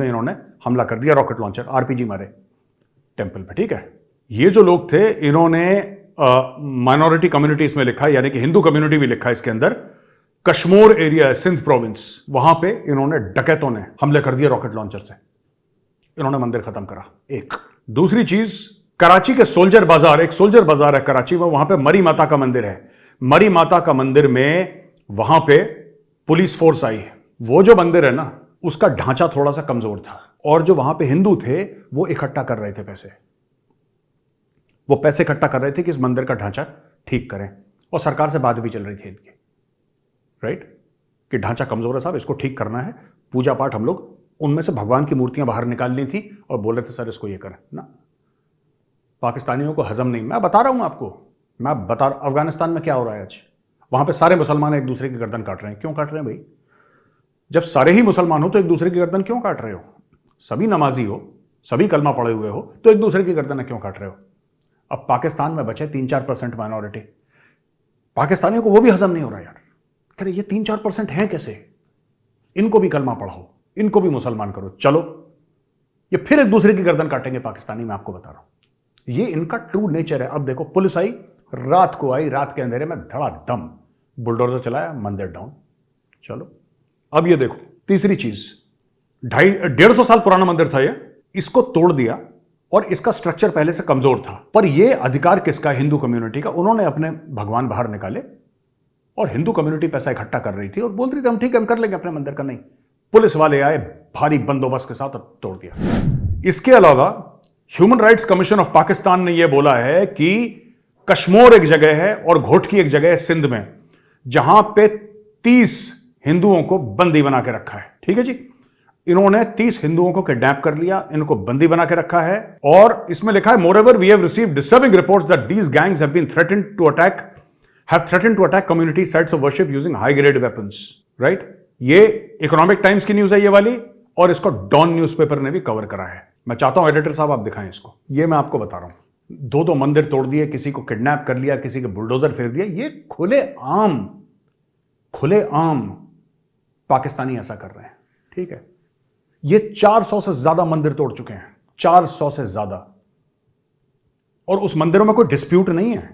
में इन्होंने हमला कर दिया, रॉकेट लॉन्चर, आरपीजी मारे टेंपल पे, ठीक है। ये जो लोग थे इन्होंने माइनॉरिटी कम्युनिटी इसमें लिखा है, यानी कि हिंदू कम्युनिटी भी लिखा है इसके अंदर। कश्मीर एरिया है, सिंध प्रोविंस, वहां पे इन्होंने डकैतों ने हमले कर दिए रॉकेट लॉन्चर से, इन्होंने मंदिर खत्म करा। एक दूसरी चीज, कराची के सोल्जर बाजार, एक सोल्जर बाजार है कराची में, वहां पे मरी माता का मंदिर है। मरी माता का मंदिर में वहां पे पुलिस फोर्स आई है। वो जो मंदिर है ना, उसका ढांचा थोड़ा सा कमजोर था, और जो वहां पे हिंदू थे वो इकट्ठा कर रहे थे पैसे, वो पैसे इकट्ठा कर रहे थे कि इस मंदिर का ढांचा ठीक करें, और सरकार से बात भी चल रही थी इनकी, राइट, कि ढांचा कमजोर है साहब, इसको ठीक करना है। पूजा पाठ हम लोग उनमें से भगवान की मूर्तियां बाहर निकालनी थी, और बोल रहे थे सर इसको ये करें ना। पाकिस्तानियों को हजम नहीं, मैं बता रहा हूं आपको, मैं बता रहा। अफगानिस्तान में क्या हो रहा है आज, वहां पे सारे मुसलमान एक दूसरे की गर्दन काट रहे हैं। क्यों काट रहे हैं भाई? जब सारे ही मुसलमान हो तो एक दूसरे की गर्दन क्यों काट रहे हो? सभी नमाजी हो, सभी कलमा पड़े हुए हो, तो एक दूसरे की गर्दन क्यों काट रहे हो? अब पाकिस्तान में बचे 3-4% माइनॉरिटी, पाकिस्तानियों को वो भी हजम नहीं हो रहा यार। कह रहे ये 3-4% हैं कैसे, इनको भी कलमा पढ़ाओ, इनको भी मुसलमान करो, चलो ये फिर एक दूसरे की गर्दन काटेंगे पाकिस्तानी। मैं आपको बता रहा हूं, ये इनका ट्रू नेचर है। अब देखो, पुलिस आई, रात को आई, रात के अंधेरे में धड़ाधम बुलडोजर चलाया, मंदिर डाउन, चलो। अब ये देखो, तीसरी चीज, 150 साल पुराना मंदिर था ये, इसको तोड़ दिया, और इसका स्ट्रक्चर पहले से कमजोर था। पर ये अधिकार किसका? हिंदू कम्युनिटी का। उन्होंने अपने भगवान बाहर निकाले, और हिंदू कम्युनिटी पैसा इकट्ठा कर रही थी और बोल रही थी हम ठीक है, हम कर लेंगे अपने मंदिर का। नहीं, पुलिस वाले आए भारी बंदोबस्त के साथ और तोड़ दिया। इसके अलावा human rights commission of Pakistan ने यह बोला है कि कश्मीर एक जगह है और घोटकी एक जगह है सिंध में, जहां पे 30 हिंदुओं को बंदी बना के रखा है। ठीक है जी, इन्होंने 30 हिंदुओं को किडनैप कर लिया, इनको बंदी बना के रखा है। और इसमें लिखा है, moreover we have received disturbing reports that these gangs have been threatened to attack community sites of worship using high grade weapons. Right, ये इकोनॉमिक टाइम्स की न्यूज है ये वाली, और इसको डॉन न्यूज़पेपर ने भी कवर करा है। मैं चाहता हूं एडिटर साहब आप दिखाएं इसको। ये मैं आपको बता रहा हूं, 2 मंदिर तोड़ दिए, किसी को किडनैप कर लिया, किसी के बुलडोजर फेर दिया। ये खुले आम पाकिस्तानी ऐसा कर रहे हैं। ठीक है, ये 400 से ज्यादा मंदिर तोड़ चुके हैं, 400 से ज्यादा। और उस मंदिरों में कोई डिस्प्यूट नहीं है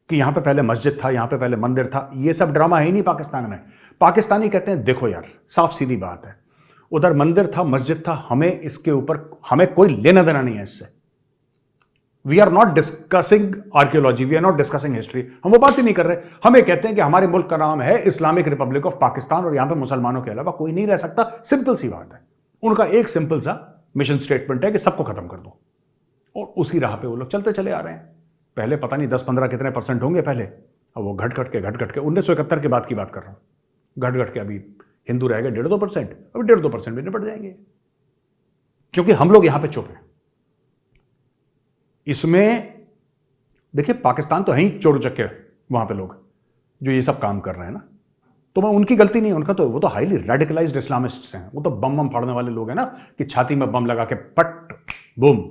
कि यहां पे पहले मस्जिद था, यहां पे पहले मंदिर था। ये सब ड्रामा है ही नहीं पाकिस्तान में। पाकिस्तानी कहते हैं देखो यार, साफ सीधी बात है, उधर मंदिर था, मस्जिद था, हमें इसके ऊपर हमें कोई लेना देना नहीं है इससे। We are not discussing archaeology, we are not discussing history, हम वो बात ही नहीं कर रहे। हम ये कहते हैं कि हमारे मुल्क का नाम है इस्लामिक रिपब्लिक ऑफ पाकिस्तान, और यहां पे मुसलमानों के अलावा कोई नहीं रह सकता। सिंपल सी बात है। उनका एक सिंपल सा मिशन स्टेटमेंट है कि सबको खत्म कर दो, और उसी राह पे वो लोग चलते चले आ रहे हैं। पहले पता नहीं 10-15 कितने % होंगे पहले, अब वो घट घट के 1971 के बाद की बात कर रहा हूं, घट घट के अभी हिंदू रह गए 1.5-2%, अभी 1.5% भी निपट जाएंगे, क्योंकि हम लोग यहां पे चुप हैं। इसमें देखिए, पाकिस्तान तो है ही चोर चक्के वहां पे लोग जो ये सब काम कर रहे हैं ना, तो मैं उनकी गलती नहीं है, उनका तो वो तो हाईली रेडिकलाइज्ड इस्लामिस्ट्स हैं, वो तो बम फाड़ने वाले लोग हैं ना, कि छाती में बम लगा के पट बूम।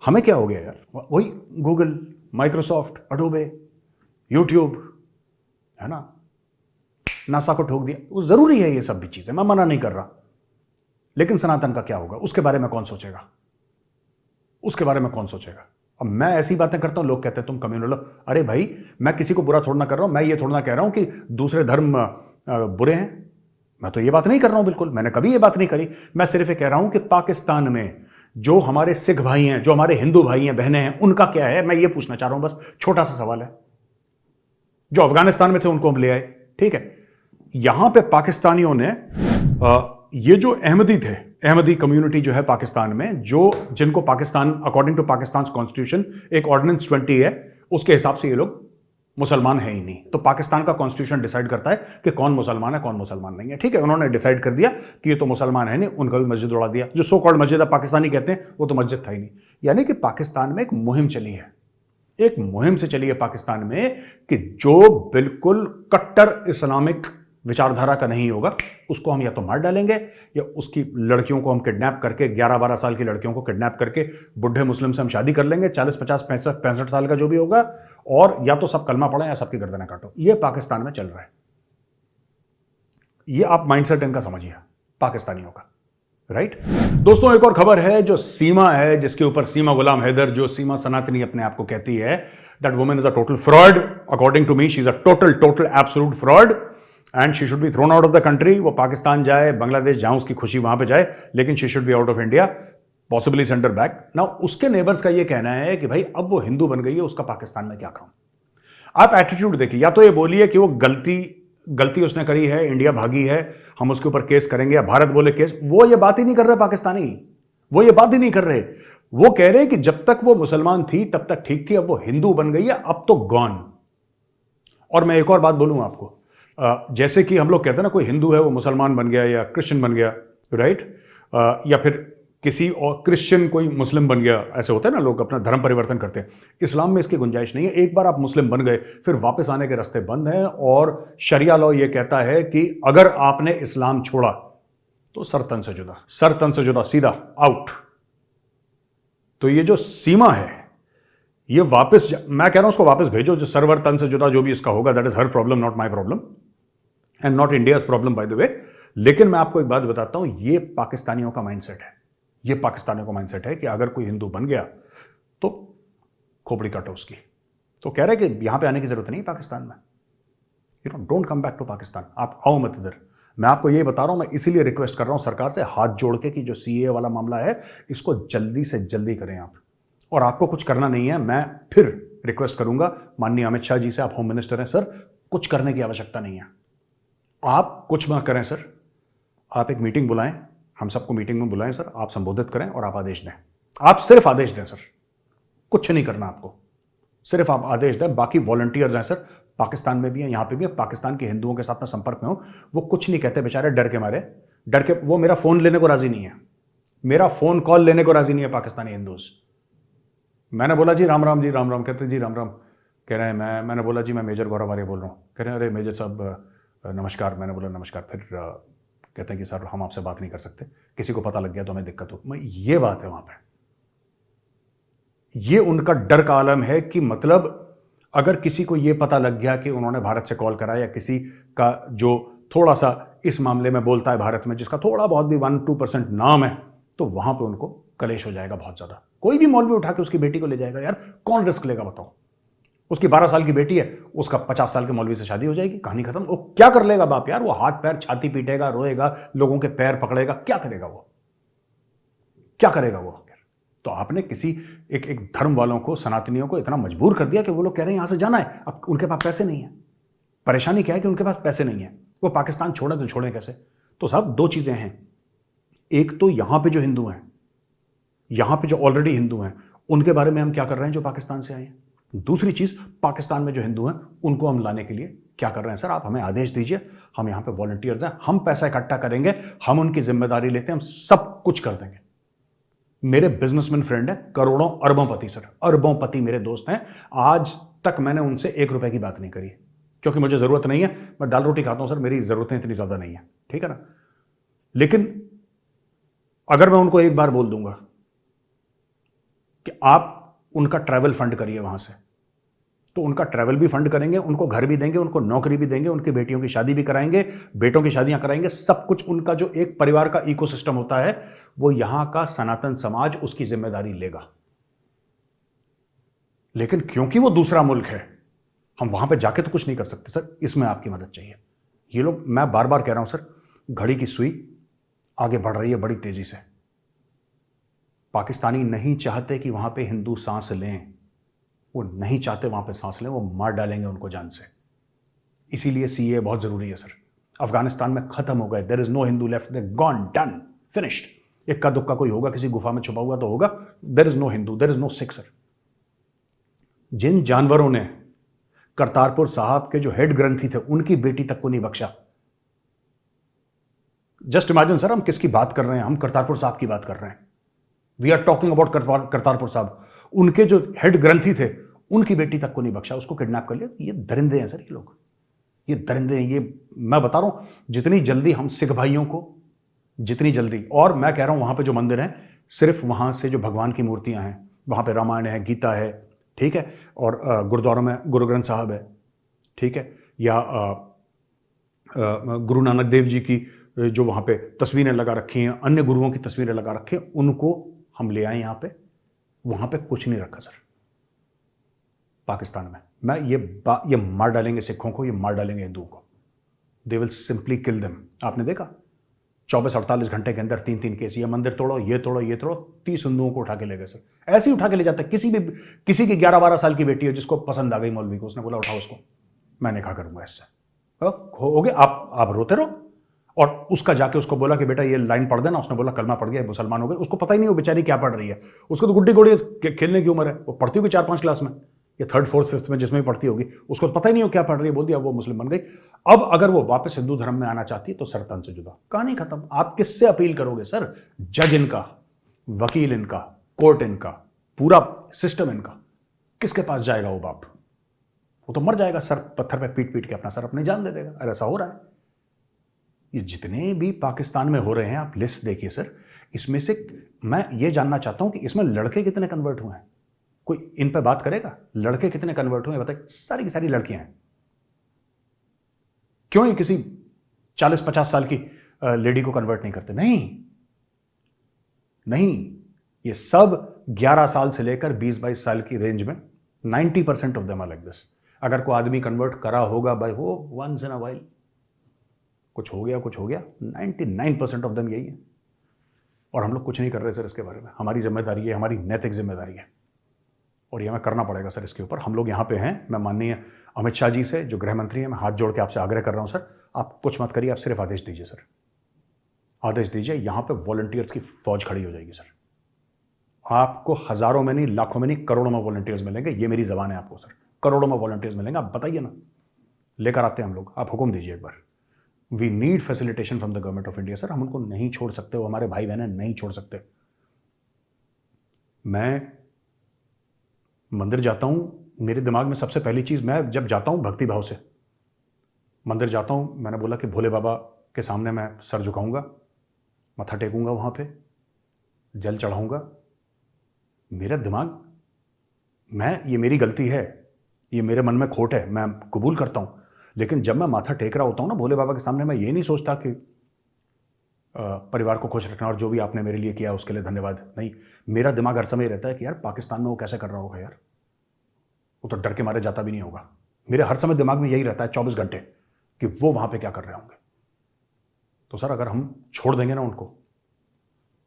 हमें क्या हो गया यार, वही गूगल, माइक्रोसॉफ्ट, अडोबे, यूट्यूब, है ना, नासा को ठोक दिया। वो जरूरी है ये सब भी चीजें, मैं मना नहीं कर रहा, लेकिन सनातन का क्या होगा, उसके बारे में कौन सोचेगा, उसके बारे में कौन सोचेगा। अब मैं ऐसी बातें करता हूं, लोग कहते हैं तुम कम्युनल। अरे भाई, मैं किसी को बुरा थोड़ा ना कर रहा हूं, मैं ये थोड़ा ना कह रहा हूं कि दूसरे धर्म बुरे हैं, मैं तो ये बात नहीं कर रहा हूं, बिल्कुल मैंने कभी ये बात नहीं करी। मैं सिर्फ ये कह रहा हूं कि पाकिस्तान में जो हमारे सिख भाई हैं, जो हमारे हिंदू भाई हैं, बहनें हैं, उनका क्या है, मैं ये पूछना चाह रहा हूं, बस छोटा सा सवाल है। जो अफगानिस्तान में थे उनको हम ले आए, ठीक है, यहां पे पाकिस्तानियों ने ये जो अहमदी थे, अहमदी कम्युनिटी जो है पाकिस्तान में, जो जिनको Pakistan according to Pakistan constitution एक ऑर्डिनेंस 20 है, उसके हिसाब से ये लोग मुसलमान है ही नहीं। तो पाकिस्तान का कॉन्स्टिट्यूशन डिसाइड करता है कि कौन मुसलमान है, कौन मुसलमान नहीं है। ठीक है, उन्होंने डिसाइड कर दिया कि ये तो मुसलमान है नहीं, उनका भी मस्जिद उड़ा दिया। जो सो कॉल्ड मस्जिद है पाकिस्तानी कहते हैं, वो तो मस्जिद था ही नहीं। यानी कि पाकिस्तान में एक मुहिम चली है, एक मुहिम से चली है पाकिस्तान में कि जो बिल्कुल कट्टर इस्लामिक विचारधारा का नहीं होगा, उसको हम या तो मार डालेंगे, या उसकी लड़कियों को हम किडनैप करके, 11-12 साल की लड़कियों को किडनैप करके बुढ़े मुस्लिम से हम शादी कर लेंगे, 40, 50, 65 साल का जो भी होगा, और या तो सब कलमा पढ़े या सबकी गर्दनें काटो। ये पाकिस्तान में चल रहा है। ये आप माइंडसेट इनका समझिए, पाकिस्तानियों का। राइट दोस्तों, एक और खबर है जो सीमा है, जिसके ऊपर सीमा गुलाम हैदर, जो सीमा सनातनी अपने आप को कहती है, that woman is a total fraud. According to me she is a total absolute fraud and she should be thrown out of the country. वो पाकिस्तान जाए, बांग्लादेश, जहां उसकी खुशी वहां पे जाए, लेकिन she should be out of India, possibly send her back. Now उसके नेबर्स का ये कहना है कि भाई अब वो हिंदू बन गई है, उसका पाकिस्तान में क्या काम। आप एटीट्यूड देखिए, या तो ये बोलिए कि वो गलती उसने करी है, इंडिया भागी है, हम उसके ऊपर केस करेंगे, या भारत बोले केस। वो ये बात ही नहीं कर रहे पाकिस्तानी, वो ये बात ही नहीं कर रहे। वो कह रहे कि जब तक वो मुसलमान थी तब तक ठीक थी, अब वो हिंदू बन गई है, अब तो गॉन। और मैं एक और बात बोलूं आपको, जैसे कि हम लोग कहते हैं ना, कोई हिंदू है वो मुसलमान बन गया या क्रिश्चियन बन गया, राइट, या फिर किसी और क्रिश्चियन कोई मुस्लिम बन गया, ऐसे होते हैं ना, लोग अपना धर्म परिवर्तन करते हैं। इस्लाम में इसकी गुंजाइश नहीं है। एक बार आप मुस्लिम बन गए, फिर वापस आने के रास्ते बंद हैं, और शरिया लॉ ये कहता है कि अगर आपने इस्लाम छोड़ा तो सर तन से जुदा, सीधा आउट। तो ये जो सीमा है, ये वापस, मैं कह रहा हूं उसको वापस भेजो, जो सर्वर तन से जुदा जो भी इसका होगा, that is her problem, not my problem and not India's problem by the way. लेकिन मैं आपको एक बात बताता हूं, ये पाकिस्तानियों का माइंडसेट है। ये पाकिस्तानियों का माइंडसेट है कि अगर कोई हिंदू बन गया तो खोपड़ी काटो उसकी। तो कह रहे हैं कि यहां पे आने की जरूरत नहीं पाकिस्तान में, you know, don't come back to Pakistan, आप आओ मत इधर। मैं आपको ये बता रहा हूं, मैं इसीलिए रिक्वेस्ट कर रहा हूं सरकार से हाथ जोड़ के कि जो सीए वाला मामला है इसको जल्दी से जल्दी करें आप। और आपको कुछ करना नहीं है, मैं फिर रिक्वेस्ट करूंगा माननीय अमित शाह जी से, आप होम मिनिस्टर हैं सर, कुछ करने की आवश्यकता नहीं है, आप कुछ मत करें सर, आप एक मीटिंग बुलाएं, हम सबको मीटिंग में बुलाएं सर, आप संबोधित करें और आप आदेश दें। आप सिर्फ आदेश दें सर, कुछ नहीं करना आपको, सिर्फ आप आदेश दें। बाकी वॉलंटियर्स हैं सर, पाकिस्तान में भी हैं, यहां पे भी है, पाकिस्तान के हिंदुओं के साथ में संपर्क में हो, वो कुछ नहीं कहते बेचारे, डर के मारे, डर के वो मेरा फोन लेने को राजी नहीं है, मेरा फोन कॉल लेने को राजी नहीं है पाकिस्तानी हिंदूज। मैंने बोला जी राम राम, जी राम राम, कहते जी राम राम, कह रहे हैं मैंने बोला जी मैं मेजर गौरव आर्य बोल रहा हूँ, कह रहे हैं अरे मेजर साहब नमस्कार। मैंने बोला नमस्कार, फिर कहते हैं कि सर हम आपसे बात नहीं कर सकते, किसी को पता लग गया तो हमें दिक्कत हो। ये बात है वहां पे, ये उनका डर का आलम है कि मतलब अगर किसी को ये पता लग गया कि उन्होंने भारत से कॉल करा, या किसी का जो थोड़ा सा इस मामले में बोलता है भारत में, जिसका थोड़ा बहुत भी 1-2% नाम है, तो वहां पे उनको कलेश हो जाएगा बहुत ज्यादा। कोई भी मौलवी उठा के उसकी बेटी को ले जाएगा, यार कौन रिस्क लेगा बताओ। उसकी 12 साल की बेटी है, उसका 50 साल के मौलवी से शादी हो जाएगी, कहानी खत्म। वो क्या कर लेगा बाप यार, वो हाथ पैर छाती पीटेगा, रोएगा, लोगों के पैर पकड़ेगा, क्या करेगा वो, क्या करेगा वो। तो आपने किसी एक धर्म वालों को, सनातनियों को इतना मजबूर कर दिया कि वो लोग कह रहे हैं यहां से जाना है। अब उनके पास पैसे नहीं है, परेशानी क्या है कि उनके पास पैसे नहीं है, वो पाकिस्तान छोड़े तो छोड़े कैसे। तो साहब दो चीजें हैं, एक तो यहां पे जो हिंदू हैं, यहां पे जो ऑलरेडी हिंदू हैं, उनके बारे में हम क्या कर रहे हैं जो पाकिस्तान से आए हैं। दूसरी चीज, पाकिस्तान में जो हिंदू हैं उनको हम लाने के लिए क्या कर रहे हैं। सर आप हमें आदेश दीजिए, हम यहां पे वॉलंटियर्स हैं, हम पैसा इकट्ठा करेंगे, हम उनकी जिम्मेदारी लेते हैं, हम सब कुछ कर देंगे। मेरे बिजनेसमैन फ्रेंड है, करोड़ों अरबोंपति सर, अरबोंपति मेरे दोस्त हैं, आज तक मैंने उनसे 1 रुपए की बात नहीं करी, क्योंकि मुझे जरूरत नहीं है, मैं दाल रोटी खाता हूं सर, मेरी जरूरतें इतनी ज्यादा नहीं है, ठीक है ना। लेकिन अगर मैं उनको एक बार बोल दूंगा कि आप उनका ट्रैवल फंड करिए वहां से, तो उनका ट्रैवल भी फंड करेंगे, उनको घर भी देंगे, उनको नौकरी भी देंगे, उनकी बेटियों की शादी भी कराएंगे, बेटों की शादियां कराएंगे, सब कुछ। उनका जो एक परिवार का इकोसिस्टम होता है, वो यहां का सनातन समाज उसकी जिम्मेदारी लेगा। लेकिन क्योंकि वो दूसरा मुल्क है, हम वहां पे जाके तो कुछ नहीं कर सकते सर, इसमें आपकी मदद चाहिए। ये लोग, मैं बार बार कह रहा हूं सर, घड़ी की सुई आगे बढ़ रही है बड़ी तेजी से। पाकिस्तानी नहीं चाहते कि वहां पे हिंदू सांस लें, वो नहीं चाहते वहां पे सांस लें, वो मार डालेंगे उनको जान से। इसीलिए सीए बहुत जरूरी है सर। अफगानिस्तान में खत्म हो गए, there is no Hindu left, they gone, done, finished. इक्का दुक्का कोई होगा, किसी गुफा में छुपा हुआ तो होगा, there is no Hindu, there is no Sikh sir. जिन जानवरों ने करतारपुर साहब के जो हेड ग्रंथी थे, उनकी बेटी तक को नहीं बख्शा। जस्ट इमेजिन सर, हम किसकी बात कर रहे हैं, हम करतारपुर साहब की बात कर रहे हैं। We are talking about Kartarpur Sahib. उनके जो हेड ग्रंथी थे, उनकी बेटी तक को नहीं बख्शा, उसको किडनैप कर लिया। ये दरिंदे हैं सर, ये लोग, ये दरिंदे हैं। ये मैं बता रहा हूं, जितनी जल्दी हम सिख भाइयों को, जितनी जल्दी, और मैं कह रहा हूं वहां पे जो मंदिर हैं, सिर्फ वहां से जो भगवान की मूर्तियां हैं, वहां पे रामायण है, गीता है, ठीक है, और गुरुद्वारों में गुरु ग्रंथ साहब है, ठीक है, या गुरु नानक देव जी की जो वहां पे तस्वीरें लगा रखी हैं, अन्य गुरुओं की तस्वीरें लगा रखी हैं, उनको हम ले आए यहां पे। वहां पे कुछ नहीं रखा सर पाकिस्तान में। मैं ये मार डालेंगे सिखों को, ये मार डालेंगे हिंदुओं को। They will simply kill them. आपने देखा 24-48 घंटे के अंदर 3-3 केस, ये मंदिर तोड़ो, ये तोड़ो, ये तोड़ो, 30 हिंदुओं को उठा के ले गए सर। ऐसे ही उठा के ले जाते। किसी की 11-12 साल की बेटी है जिसको पसंद आ गई मौलवी को, उसने बोला उठाओ उसको, मैंने कहा करूंगा इससे। हो गए आप रोते रहो। और उसका जाके उसको बोला कि बेटा ये लाइन पढ़ देना, उसने बोला कलमा पढ़ गया, मुसलमान हो गए। उसको पता ही नहीं वो बेचारी क्या पढ़ रही है, उसको तो गुड्डी गोड़ी खेलने की उम्र है। वो पढ़ती होगी 4-5 क्लास में, या 3rd, 4th, 5th में जिसमें भी पढ़ती होगी, उसको पता ही नहीं हो क्या पढ़ रही है। बोल दिया वो मुस्लिम बन गई। अब अगर वो वापस हिंदू धर्म में आना चाहती है तो सरतन से जुदा। कहानी खत्म। आप किससे अपील करोगे सर? जज इनका, वकील इनका, कोर्ट इनका, पूरा सिस्टम इनका, किसके पास जाएगा वो बाप? वो तो मर जाएगा सर पत्थर पे पीट पीट के, अपना सर अपनी जान दे देगा। अरे ऐसा हो रहा है। ये जितने भी पाकिस्तान में हो रहे हैं, आप लिस्ट देखिए सर। इसमें से मैं ये जानना चाहता हूं कि इसमें लड़के कितने कन्वर्ट हुए हैं। कोई इन पे बात करेगा? लड़के कितने कन्वर्ट हुए बताइए। सारी की सारी लड़कियां हैं। क्यों ये किसी 40-50 साल की लेडी को कन्वर्ट नहीं करते? नहीं, ये सब 11 साल से लेकर 20-22 साल की रेंज में 90% of them are like this. अगर कोई आदमी कन्वर्ट करा होगा भाई, वो वंस इन अ वाइल कुछ हो गया, 99% ऑफ देम यही है। और हम लोग कुछ नहीं कर रहे सर इसके बारे में। हमारी जिम्मेदारी है, हमारी नैतिक जिम्मेदारी है, और ये हमें करना पड़ेगा सर इसके ऊपर। हम लोग यहाँ पे हैं। मैं माननीय अमित शाह जी से, जो गृह मंत्री हैं, मैं हाथ जोड़ के आपसे आग्रह कर रहा हूँ सर, आप कुछ मत करिए, आप सिर्फ आदेश दीजिए सर, आदेश दीजिए। यहाँ पे वॉलंटियर्स की फौज खड़ी हो जाएगी सर। आपको हजारों में नहीं, लाखों में नहीं, करोड़ों में वॉलंटियर्स मिलेंगे। ये मेरी जबान है आपको सर, करोड़ों में वॉलंटियर्स मिलेंगे। आप बताइए ना, लेकर आते हैं हम लोग। आप हुक्म दीजिए एक बार। We need facilitation from the government of India sir. हम उनको नहीं छोड़ सकते, वो हमारे भाई बहन नहीं छोड़ सकते। मैं मंदिर जाता हूं, मेरे दिमाग में सबसे पहली चीज, मैं जब जाता हूं भक्ति भाव से मंदिर जाता हूं, मैंने बोला कि भोले बाबा के सामने मैं सर झुकाऊंगा, मत्था टेकूंगा, वहां पे जल चढ़ाऊंगा। मेरा दिमाग, ये मेरी गलती है, ये मेरे मन में खोट है, मैं कबूल करता हूं। लेकिन जब मैं माथा टेक रहा होता हूं ना भोले बाबा के सामने, मैं ये नहीं सोचता कि परिवार को खुश रखना और जो भी आपने मेरे लिए किया उसके लिए धन्यवाद। नहीं, मेरा दिमाग हर समय रहता है कि यार पाकिस्तान में वो कैसे कर रहा होगा यार, वो तो डर के मारे जाता भी नहीं होगा। मेरे हर समय दिमाग में यही रहता है 24 घंटे कि वो वहां पे क्या कर रहे होंगे। तो सर अगर हम छोड़ देंगे ना उनको,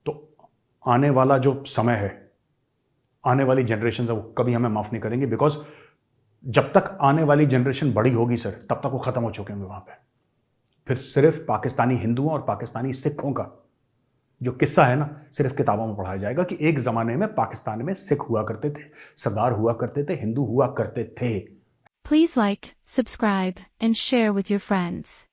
तो आने वाला जो समय है, आने वाली जनरेशन है, वो कभी हमें माफ नहीं करेंगे। बिकॉज जब तक आने वाली जनरेशन बड़ी होगी सर, तब तक वो खत्म हो चुके होंगे वहां पे। फिर सिर्फ पाकिस्तानी हिंदुओं और पाकिस्तानी सिखों का जो किस्सा है ना, सिर्फ किताबों में पढ़ाया जाएगा कि एक जमाने में पाकिस्तान में सिख हुआ करते थे, सरदार हुआ करते थे, हिंदू हुआ करते थे। Please like, subscribe, and share with your friends.